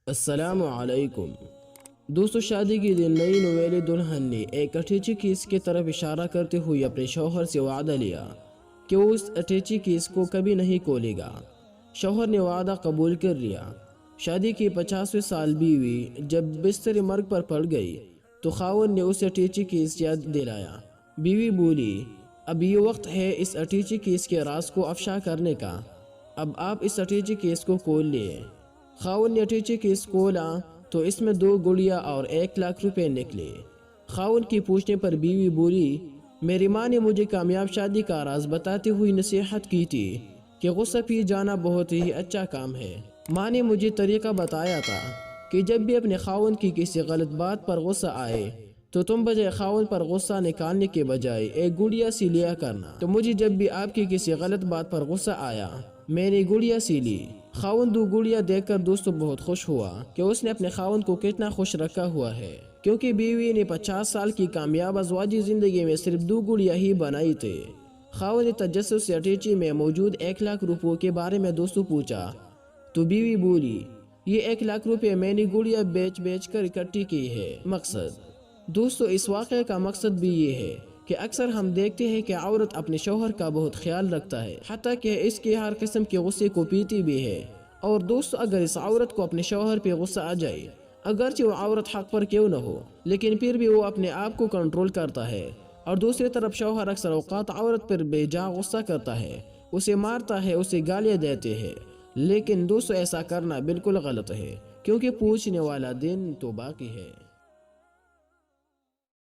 السلام علیکم دوستو، شادی کے دن نئی نویلی دلہن نے ایک اٹیچی کیس کی طرف اشارہ کرتے ہوئے اپنے شوہر سے وعدہ لیا کہ وہ اس اٹیچی کیس کو کبھی نہیں کھولے گا۔ شوہر نے وعدہ قبول کر لیا۔ شادی کی 50ویں سال بیوی جب بستر مرگ پر پڑ گئی تو خاوند نے اسے اٹیچی کیس یاد دلایا۔ بیوی بولی، اب یہ وقت ہے اس اٹیچی کیس کے راز کو افشا کرنے کا، اب آپ اس اٹیچی کیس کو کھول لیے۔ خاوند نے اٹیچی کیس کھولا تو اس میں 2 گڑیا اور 1,00,000 روپے نکلے۔ خاوند کی پوچھنے پر بیوی بولی، میری ماں نے مجھے کامیاب شادی کا راز بتاتے ہوئی نصیحت کی تھی کہ غصہ پی جانا بہت ہی اچھا کام ہے۔ ماں نے مجھے طریقہ بتایا تھا کہ جب بھی اپنے خاوند کی کسی غلط بات پر غصہ آئے تو تم بجائے خاوند پر غصہ نکالنے کے بجائے 1 گڑیا سی لیا کرنا۔ تو مجھے جب بھی آپ کی کسی غلط بات پر غصہ آیا میں نے گڑیا سی لی۔ خاوند 2 گڑیا دیکھ کر دوستو بہت خوش ہوا کہ اس نے اپنے خاوند کو کتنا خوش رکھا ہوا ہے، کیونکہ بیوی نے 50 سال کی کامیاب ازواجی زندگی میں صرف 2 گڑیا ہی بنائی تھے۔ خاوند نے تجسس سے اٹیچی میں موجود 1,00,000 روپے کے بارے میں دوستو پوچھا تو بیوی بولی، یہ 1,00,000 روپے میں نے گڑیا بیچ کر اکٹھی کی ہے۔ مقصد دوستو اس واقعے کا مقصد بھی یہ ہے کہ اکثر ہم دیکھتے ہیں کہ عورت اپنے شوہر کا بہت خیال رکھتا ہے، حتیٰ کہ اس کے ہر قسم کے غصے کو پیتی بھی ہے۔ اور دوستو اگر اس عورت کو اپنے شوہر پہ غصہ آ جائے، اگرچہ وہ عورت حق پر کیوں نہ ہو، لیکن پھر بھی وہ اپنے آپ کو کنٹرول کرتا ہے، اور دوسری طرف شوہر اکثر اوقات عورت پر بے جا غصہ کرتا ہے، اسے مارتا ہے، اسے گالیاں دیتے ہیں، لیکن دوستو ایسا کرنا بالکل غلط ہے، کیونکہ پوچھنے والا دن تو باقی ہے۔